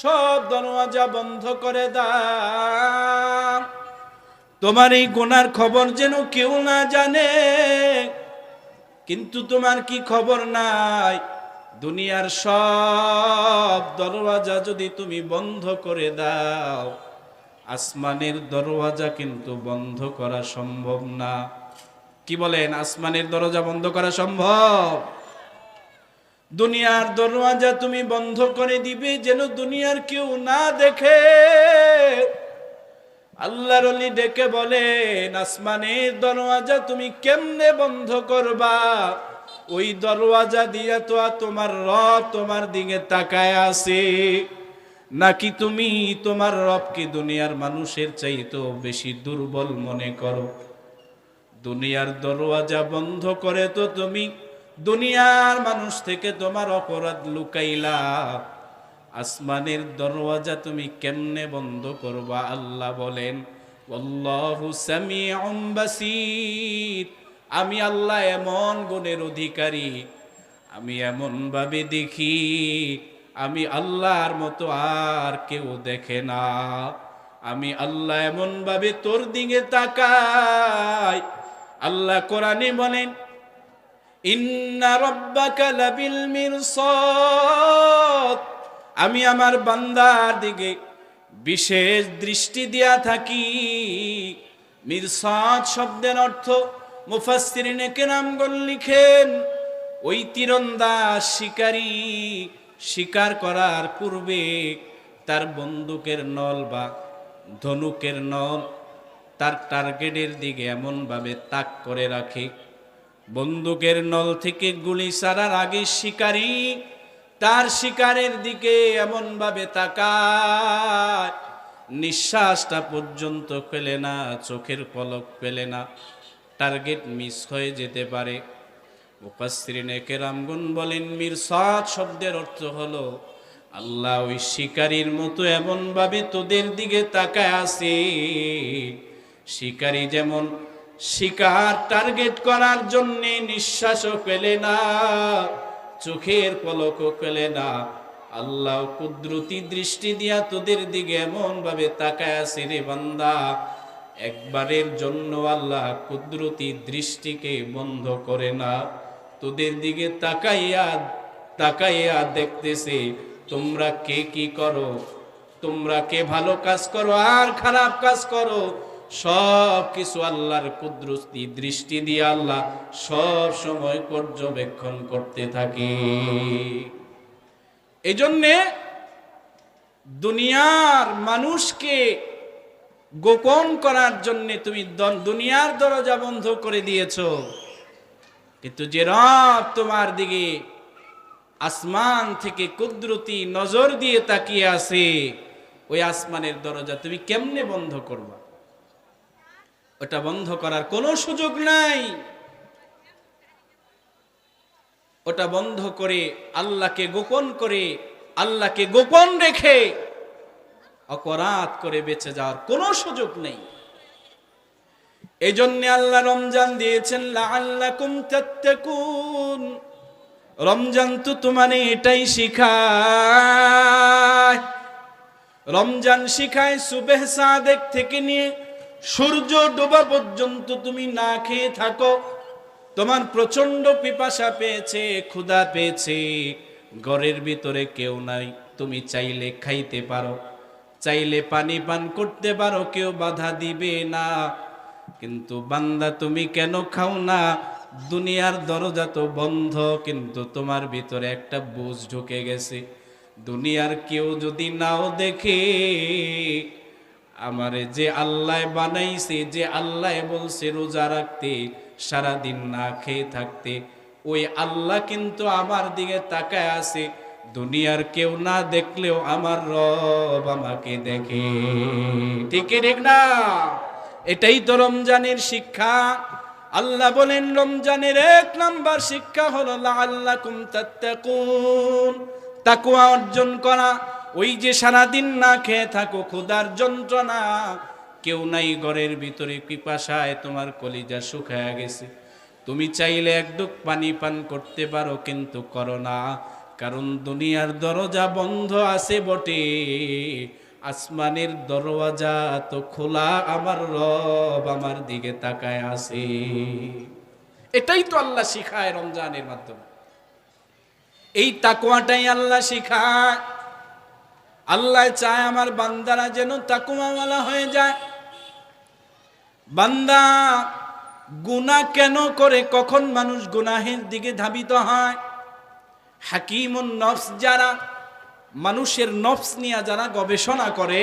সব দরওয়াজা বন্ধ করে দাও। তোমার এই গুনার খবর যেন কেউ না জানে। কিন্তু তোমার কি খবর নাই, দুনিয়ার সব দরওয়াজা যদি তুমি বন্ধ করে দাও, আসমানের দরওয়াজা কিন্তু বন্ধ করা সম্ভব না। কি বলেন, আসমানের দরজা বন্ধ করা সম্ভব? দুনিয়ার দরওয়াজা তুমি বন্ধ করে দিবে যেন দুনিয়ার কেউ না দেখে। আল্লাহর ওলি ডেকে বলেন, আসমানের দরওয়াজা তুমি কেমনে বন্ধ করবা? ওই দরওয়াজা দিয়া তো তোমার রব তোমার দিকে তাকায় আছে। নাকি তুমি তোমার রবকে দুনিয়ার মানুষের চাইতেও বেশি দুর্বল মনে করো? দুনিয়ার দরওয়াজা বন্ধ করে তো তুমি দুনিয়ার মানুষ থেকে তোমার অপরাধ লুকাইলা, আসমানের দরওয়াজা তুমি কেমনে বন্ধ করবা? আল্লাহ বলেন, আল্লাহু সামিউম বাসীর, আমি আল্লাহ এমন গুণের অধিকারী, আমি এমন ভাবে দেখি, আমি আল্লাহর মতো আর কেউ দেখে না। আমি আল্লাহ এমন ভাবে তোর দিকে তাকাই। আল্লাহ কোরআনে বলেন, ইন্না রাব্বাকা লাবিল মিরসাদ, আমি আমার বান্দার দিকে বিশেষ দৃষ্টি দিয়া থাকি। মিরসাদ শব্দের অর্থ মুফাসসিরিনে কেরামগণ লিখেন, ওই তীরন্দাজ শিকারী শিকার করার পূর্বে তার বন্দুকের নল বা ধনুকের নল তার টার্গেটের দিকে এমনভাবে তাক করে রাখে, বন্দুকের নল থেকে গুলি ছাড়ার আগে শিকারী তার শিকারের দিকে এমনভাবে তাকায়, নিঃশ্বাসটা পর্যন্ত ফেলে না, চোখের পলক ফেলে না, টার্গেট মিস হয়ে যেতে পারে। মুফাসসিরিনে কেরামগণ বলেন, মিরসাদ শব্দের অর্থ হলো আল্লাহ ওই শিকারীর মতো এমনভাবে তোদের দিকে তাকায় আছে, শিকারী যেমন শিকার টার্গেট করার জন্য নিঃশ্বাসও ফেলে না, চোখের পলকও ফেলে না, আল্লাহ কুদরতি দৃষ্টি দিয়া তোদের দিকে এমন ভাবে তাকায় আছে রে বান্দা, একবারের জন্য আল্লাহ কুদরতি দৃষ্টিকে বন্ধ করে না, তোদের দিকে তাকাইয়া তাকাইয়া দেখতেছে তোমরা কে কি করো, তোমরা কে ভালো কাজ করো আর খারাপ কাজ করো, সব কিছু আল্লাহর কুদরতি দৃষ্টি দিয়ে আল্লাহ সব সময় পর্যবেক্ষণ করতে থাকে। এজন্যে দুনিয়ার মানুষকে গোপন করার জন্য তুমি দুনিয়ার দরজা বন্ধ করে দিয়েছো, কিন্তু যে রব তোমার দিকে আসমান থেকে কুদরতি নজর দিয়ে তাকিয়ে আছে, ওই আসমানের দরজা তুমি কেমনে বন্ধ করবা? ওটা বন্ধ করার কোনো সুযোগ নাই। ওটা বন্ধ করে আল্লাহকে গোপন করে, আল্লাহকে গোপন রেখে অপরাধ করে বেঁচে যাওয়ার কোনো সুযোগ নেই। এই জন্য আল্লাহ রমজান দিয়েছেন লাআল্লাকুম তাত্তাকুন। রমজান তো তোমার এটাই শিখায়। রমজান শিখায় সুবহ সাদেক থেকে নিয়ে সূর্য ডোবা পর্যন্ত তুমি না খেয়ে থাকো, তোমার প্রচন্ড পিপাসা পেয়েছে, ক্ষুধা পেয়েছে, ঘরের ভিতরে কেউ নাই, তুমি চাইলে খাইতে পারো, চাইলে পানি পান করতে পারো, কেউ বাধা দিবে না। কিন্তু বান্দা তুমি কেন খাও না? দুনিয়ার দরজা তো বন্ধ, কিন্তু তোমার ভিতরে একটা বুঝ ঢুকে গেছে, দুনিয়ার কেউ যদি নাও দেখে, আমারে যে আল্লাহ বানাইছে, যে আল্লাহ বলছে রোজা রাখতে, সারাদিন না খেয়ে থাকতে, ওই আল্লাহ কিন্তু আমার দিকে তাকায় আছে। দুনিয়ার কেউ না দেখলেও আমার রব আমাকে দেখে। ঠিক ঠিক না? এটাই তো রমজানের শিক্ষা। আল্লাহ বলেন রমজানের 1 নাম্বার শিক্ষা হলো লাআল্লাকুম তাত্তাকুন, তাকওয়া অর্জন করা। ওই যে সারাদিন না খেয়ে থাকো, ক্ষুধার যন্ত্রণা, কেউ নাই ঘরের ভিতরে, পিপাসায় তোমার কলিজা শুকায়া গেছে, তুমি চাইলে এক ঢুক পানি পান করতে পারো, কিন্তু করো না। কারণ দুনিয়ার দরজা বন্ধ আছে বটে, আসমানের দরওয়াজা তো খোলা, আমার রব আমার দিকে তাকায় আছে। এটাই তো আল্লাহ শিখায় রমজানের মাধ্যমে। এই তাকওয়াটাই আল্লাহ শিখায়। আল্লাহ চায় আমার বান্দারা যেন তাকওয়াওয়ালা হয়ে যায়। বান্দা গুনাহ কেন করে, কখন মানুষ গুনাহের দিকে ধাবিত হয়? হাকিমুন নফস যারা, মানুষের নফস নিয়ে যারা গবেষণা করে,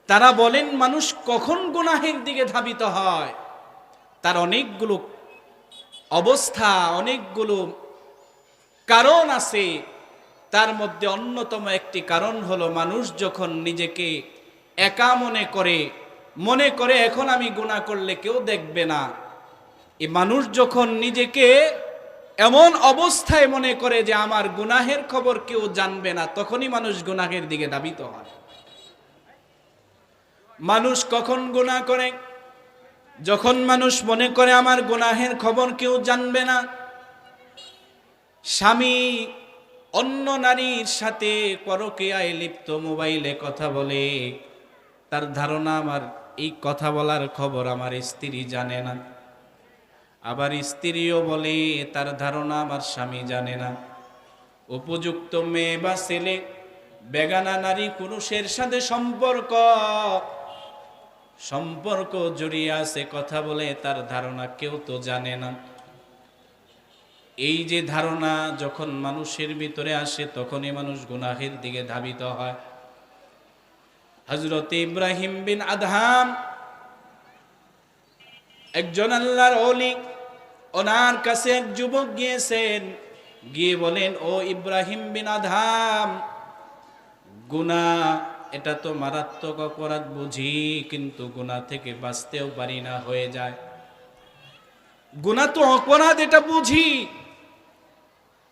তারা বলেন মানুষ কখন গুনাহের দিকে ধাবিত হয়, তার অনেকগুলো অবস্থা, অনেকগুলো কারণ আছে। তার মধ্যে অন্যতম একটি কারণ হলো মানুষ যখন নিজেকে একা মনে করে এখন আমি গুনাহ করলে কেউ দেখবে না। এই মানুষ যখন নিজেকে এমন অবস্থায় মনে করে যে আমার গুনাহের খবর কেউ জানবে না, তখনই মানুষ গুনাহের দিকে ধাবিত হয়। মানুষ কখন গুনাহ করে? যখন মানুষ মনে করে আমার গুনাহের খবর কেউ জানবে না। স্বামী অন্য নারীর সাথে পরকীয়ায় লিপ্ত, মোবাইলে কথা বলে, তার ধারণা আমার এই কথা বলার খবর আমার স্ত্রী জানে না। আবার স্ত্রীও বলে তার ধারণা আমার স্বামী জানে না। উপযুক্ত মেয়ে বা ছেলে বেগানা নারী পুরুষের সাথে সম্পর্ক জড়িয়ে আছে, কথা বলে, তার ধারণা কেউ তো জানে না। এই যে ধারণা যখন মানুষের ভিতরে আসে, তখনই মানুষ গুনাহের দিকে ধাবিত হয়। হযরত ইব্রাহিম বিন আদহাম একজন আল্লাহর ওলি, ওনার কাছে এক যুবক গিয়েছেন, গিয়ে বলেন, ও ইব্রাহিম বিন আদহাম, গুনাহ এটা তো মারাত্মক অপরাধ বুঝি, কিন্তু গুনাহ থেকে বাঁচতেও পারি না, হয়ে যায়। গুনাহ তো অপরাধ এটা বুঝি,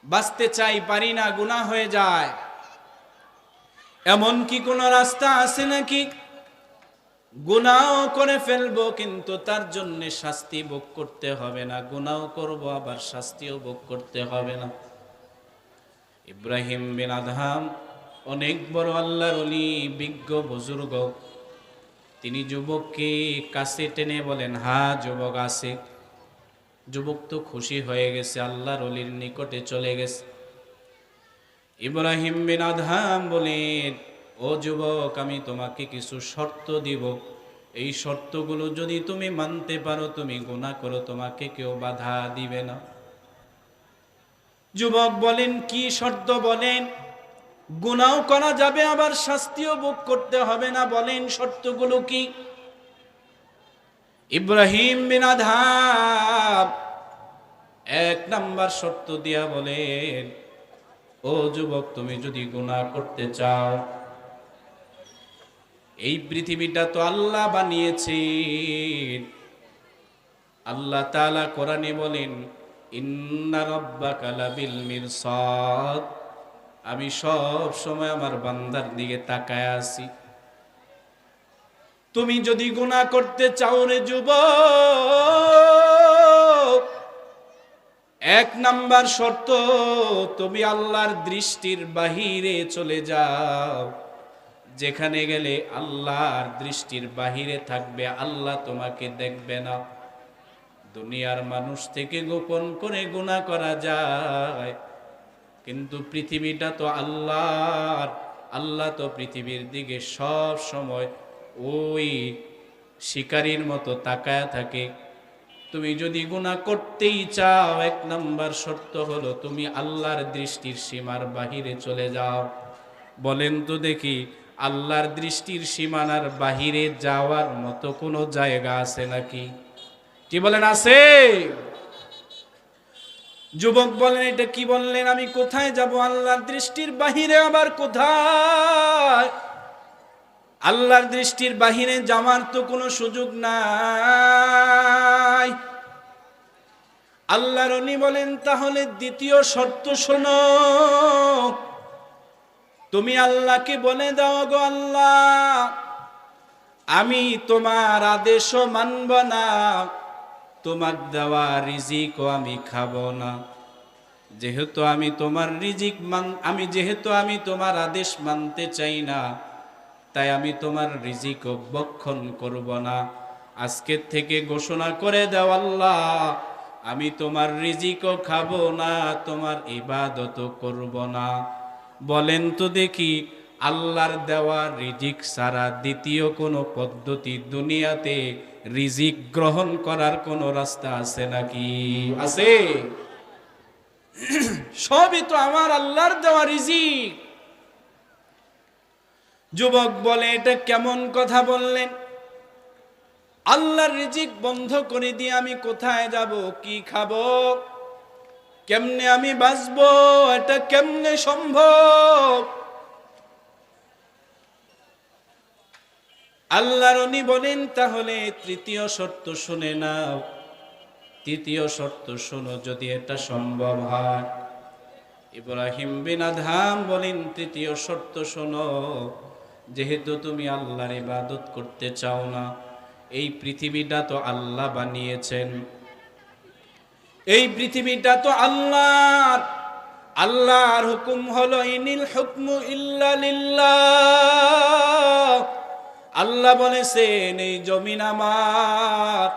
বাঁচতে চাই, পারি না, গুনাহ হয়ে যায়। এমন কি কোনো রাস্তা আছে নাকি গুনাহ করে ফেলবো কিন্তু তার জন্য শাস্তি ভোগ করতে হবে না, গুনাহ করব আবার শাস্তিও ভোগ করতে হবে না? ইব্রাহিম বিন আদহাম অনেক বড় আল্লাহর ওলি, বিজ্ঞ বুজুর্গ। তিনি যুবককে কাছে টেনে বলেন, হ্যাঁ যুবক আছে। যুবক তো খুশি হয়ে গেছে, আল্লাহর ওলির নিকটে চলে গেছে। ইব্রাহিম বিন আদহাম বলেন, ও যুবক, আমি তোমাকে কিছু শর্ত দিব, এই শর্তগুলো যদি তুমি মানতে পারো, তুমি গুনাহ করো, তোমাকে কেউ বাধা দিবে না। যুবক বলেন, কি শর্ত বলেন? গুনাহ করা যাবে আবার শাস্তিও ভোগ করতে হবে না, বলেন শর্তগুলো কি? ইব্রাহিম বিন আদহাম এক নাম্বার শর্ত দিয়া বলেন, ও যুবক, তুমি যদি গুনাহ করতে চাও, এই পৃথিবীটা তো আল্লাহ বানিয়েছেন। আল্লাহ তাআলা কোরআনে বলেন, ইন্না রাব্বাকা লাবিল মিরসাদ, আমি সব সময় আমার বান্দার দিকে তাকায় আছি। তুমি যদি গুনাহ করতে চাও রে যুবক, এক নাম্বার শর্ত, তুমি আল্লাহর দৃষ্টির বাহিরে চলে যাও। যেখানে গেলে আল্লাহর দৃষ্টির বাহিরে থাকবে, আল্লাহ তোমাকে দেখবে না। দুনিয়ার মানুষ থেকে গোপন করে গুনাহ করা যায়, কিন্তু পৃথিবীটা তো আল্লাহর। আল্লাহ তো পৃথিবীর দিকে সব সময় ওই শিকারীর মতো তাকায়া থাকে। তুমি যদি গুনাহ করতেই চাও, এক নাম্বার শর্ত হলো তুমি আল্লাহর দৃষ্টির সীমার বাহিরে চলে যাও। বলেন তো দেখি, আল্লাহর দৃষ্টির সীমানার বাহিরে যাওয়ার মতো কোনো জায়গা আছে নাকি? কি বলেন, আছে? যুবক বলেন, এটা কি বললেন? আমি কোথায় যাব? আল্লাহর দৃষ্টির বাহিরে আবার কোথায়? আল্লাহর দৃষ্টির বাহিরে যাওয়ার তো কোনো সুযোগ নাই। আল্লাহর ওলি বলেন, তাহলে দ্বিতীয় শর্ত শোনো, তুমি আল্লাহকে বলে দাও, গো আল্লাহ, আমি তোমার আদেশও মানব না, তোমার দেওয়া রিজিকও আমি খাবো না। যেহেতু আমি তোমার যেহেতু আমি তোমার আদেশ মানতে চাই না, তাই আমি তোমার রিজিক ভক্ষণ করব না। আজকের থেকে ঘোষণা করে দাও আল্লাহ, আমি তোমার রিজিকও খাবো না, তোমার ইবাদতও করব না। বলেন তো দেখি, আল্লাহর দেওয়া রিজিক ছাড়া দ্বিতীয় কোনো পদ্ধতি দুনিয়াতে রিজিক গ্রহণ করার কোনো রাস্তা আছে নাকি? আছে? সবই তো আমার আল্লাহর দেওয়া রিজিক। যুবক বলে, এটা কেমন কথা বললেন? আল্লাহর রিজিক বন্ধ করে দিয়ে আমি কোথায় যাব, কি খাবো, কেমনে আমি বাঁচবো, এটা কেমনে সম্ভব? আল্লাহর উনি বলেন, তাহলে তৃতীয় শর্ত শুনে নাও। তৃতীয় শর্ত শোনো, যদি এটা সম্ভব হয়। ইব্রাহিম বিন আদহাম বলেন, তৃতীয় শর্ত শোনো, যেহেতু তুমি আল্লাহর ইবাদত করতে চাও না, এই পৃথিবীটা তো আল্লাহ বানিয়েছেন, এই পৃথিবীটা তো আল্লাহর। আল্লাহর হুকুম হলো, ইনিল হুকমু ইল্লা লিল্লাহ। আল্লাহ বলেছেন, এই জমিন আমার,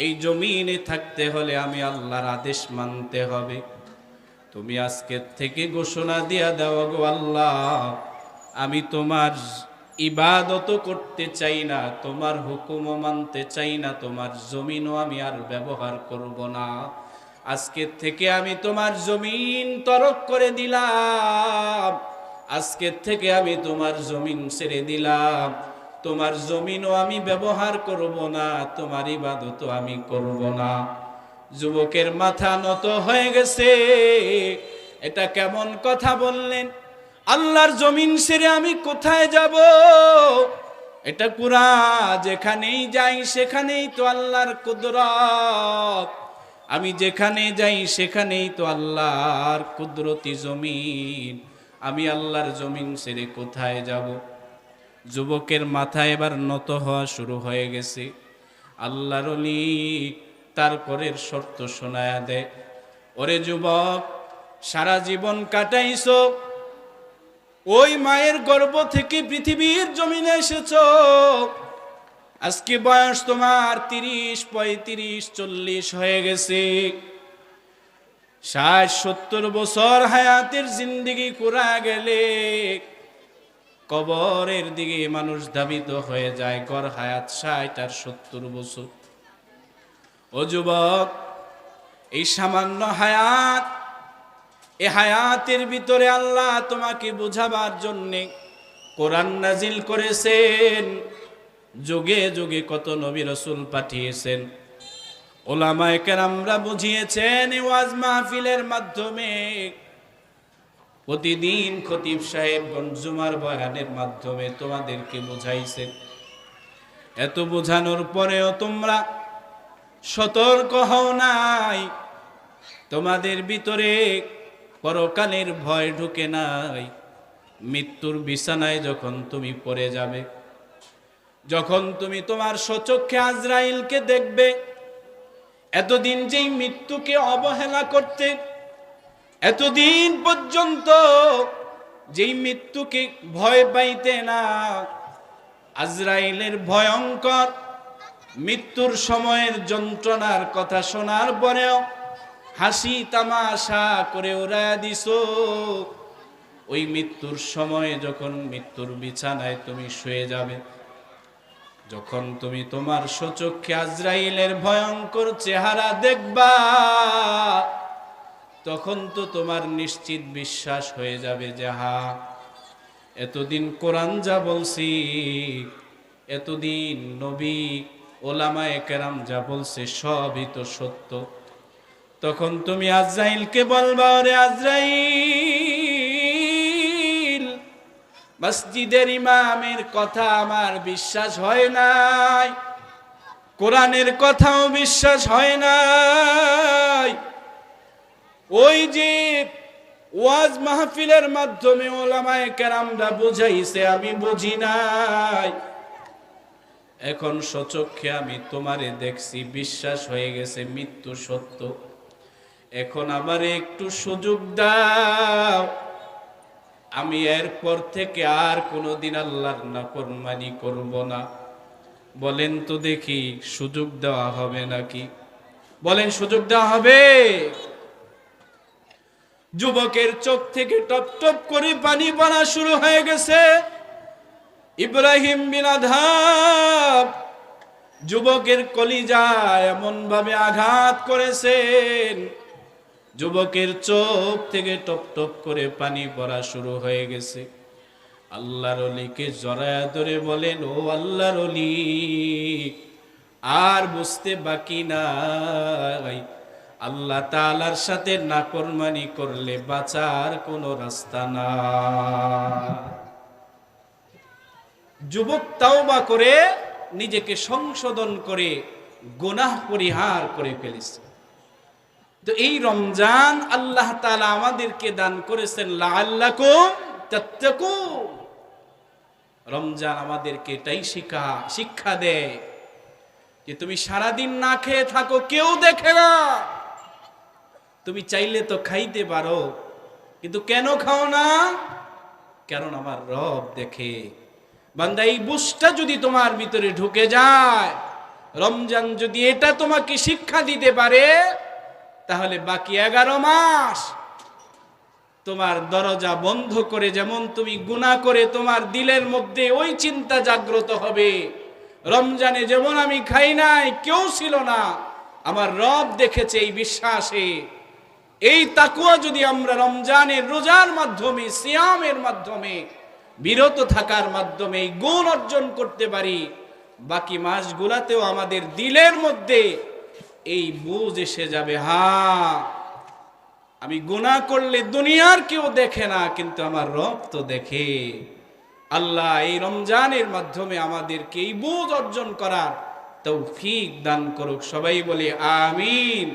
এই জমিনে থাকতে হলে আমি আল্লাহর আদেশ মানতে হবে। তুমি আজকের থেকে ঘোষণা দিয়া দাও, গো আল্লাহ, আমি তোমার ইবাদত করতে চাই না, তোমার হুকুমও মানতে চাই না, তোমার জমিনও আমি আর ব্যবহার করব না। আজকের থেকে আমি তোমার জমিন তরক করে দিলাম, আজকের থেকে আমি তোমার জমিন ছেড়ে দিলাম, তোমার জমিনও আমি ব্যবহার করব না, তোমার ইবাদতও আমি করব না। যুবকের মাথা নত হয়ে গেছে। এটা কেমন কথা বললেন? আল্লাহর জমিন ছেড়ে আমি কোথায় যাব? এটা পুরা, যেখানেই যাই সেখানেই তো আল্লাহর কুদরত, আমি যেখানে যাই সেখানেই তো আল্লাহর কুদরতি জমিন, আমি আল্লাহর জমিন ছেড়ে কোথায় যাব? যুবকের মাথা এবার নত হওয়া শুরু হয়ে গেছে। আল্লাহর ওলি তারপরের শর্ত শোনায়া দেয়, ওরে যুবক, সারা জীবন কাটাইছো, ওই মায়ের গর্ভ থেকে পৃথিবীর জমিনে এসেছো, আজকে বয়স তোমার 30, 35, 40 হয়ে গেছে। 60-70 বছর হায়াতের জিন্দেগি পুরা গেলে কবরের দিকে মানুষ ধাবিত হয়ে যায়। গড় হায়াত 60 আর 70 বছর। ও যুবক, এই সামান্য হায়াত, এই হায়াতের ভিতরে আল্লাহ তোমাকে বোঝাবার জন্যে কোরআন নাজিল করেছেন, যুগে যুগে কত নবী রাসূল পাঠিয়েছেন, ওলামায়ে কেরামরা বুঝিয়েছেন, ওয়াজ মাহফিলের মাধ্যমে, প্রতিদিন খতিব সাহেব জুমার বয়ানের মাধ্যমে তোমাদেরকে বুঝাইছেন। এত বোঝানোর পরেও তোমরা সতর্ক হও নাই, তোমাদের ভিতরে পরকালের ভয় ঢুকে নাই। মৃত্যুর বিছানায় যখন তুমি পড়ে যাবে, যখন তুমি তোমার স্বচক্ষে আজরাইলকে দেখবে, এতদিন যেই মৃত্যুকে অবহেলা করতে, এতদিন পর্যন্ত যেই মৃত্যুকে ভয় পাইতে না, আজরাইলের ভয়ঙ্কর মৃত্যুর সময়ের যন্ত্রণার কথা শোনার পরেও হাসি তামাশা করে উড়াইয়া দিছো, ওই মৃত্যুর সময়ে যখন মৃত্যুর বিছানায় তুমি শুয়ে যাবে, যখন তুমি তোমার স্বচক্ষে আজরাইলের ভয়ঙ্কর চেহারা দেখবা, তখন তো তোমার নিশ্চিত বিশ্বাস হয়ে যাবে যে হ্যাঁ, এতদিন কোরআন যা বলছি, এতদিন নবী ওলামায়ে কেরাম যা বলছে সবই তো সত্য। তখন তুমি আজরাইলকে বলবা, ওরে আজরাইল, মসজিদের ইমামের কথা আমার বিশ্বাস হয় নাই, কোরআনের কথাও বিশ্বাস হয় নাই, ওই যে ওয়াজ মাহফিলের মাধ্যমে ওলামায়ে কেরামরা বুঝাইছে আমি বুঝি নাই, এখন স্বচক্ষে আমি তোমারে দেখছি, বিশ্বাস হয়ে গেছে মৃত্যু সত্য। এখন আমারে একটু সুযোগ দাও, আমি এরপর থেকে আর কোনোদিন আল্লাহর নাফরমানি করব না। বলেন তো দেখি সুযোগ দেওয়া হবে নাকি? বলেন সুযোগ দেওয়া হবে? যুবকের চোখ থেকে টপ টপ করে পানি পড়া শুরু হয়ে গেছে। ইব্রাহিম বিন আদহাম যুবকের কলিজায় এমন ভাবে আঘাত করেছেন, যুবকের চোখ থেকে টপ টপ করে পানি পড়া শুরু হয়ে গেছে। আল্লাহর ওলিকে জড়ায়া ধরে বলেন, ও আল্লাহর ওলি, আর বুঝতে বাকি নাই, আল্লাহ তাআলার সাথে নাফরমানি করলে বাঁচার কোনো রাস্তা না। যুবক তাওবা করে নিজেকে সংশোধন করে গুনাহ পরিহার করে ফেলেছে। তো এই রমজান আল্লাহ তাআলা আমাদেরকে দান করেছেন লাআল্লাকুম তাত্তাকুন। রমজান আমাদেরকে এটাই শিক্ষা দেয় যে তুমি সারাদিন না খেয়ে থাকো, কেউ দেখে না। তুমি চাইলে তো খাইতে পারো, কিন্তু কেন খাও না? কারণ আমার রব দেখে। বান্দা, এই বুঝটা যদি তোমার ভিতরে ঢুকে যায়, রমজান যদি এটা তোমাকে শিক্ষা দিতে পারে, তাহলে বাকি 11 মাস তোমার দরজা বন্ধ করে, যেমন তুমি গুনাহ করে তোমার দিলের মধ্যে ওই চিন্তা জাগ্রত হবে, রমজানে যেমন আমি খাই নাই, কেউ ছিল না, আমার রব দেখেছে, এই বিশ্বাসে, এই তাকওয়া যদি আমরা রমজানের রোজার মাধ্যমে, সিয়ামের মাধ্যমে, বিরত থাকার মাধ্যমে এই গুণ অর্জন করতে পারি, বাকি মাসগুলাতেও আমাদের দিলের মধ্যে এই বুঝ এসে যাবে, হ্যাঁ আমি গুনাহ করলে দুনিয়ার কেউ দেখে না, কিন্তু আমার রব তো দেখে। আল্লাহ এই রমজানের মাধ্যমে আমাদেরকে এই বুঝ অর্জন করার তৌফিক দান করুক। সবাই বলি আমিন।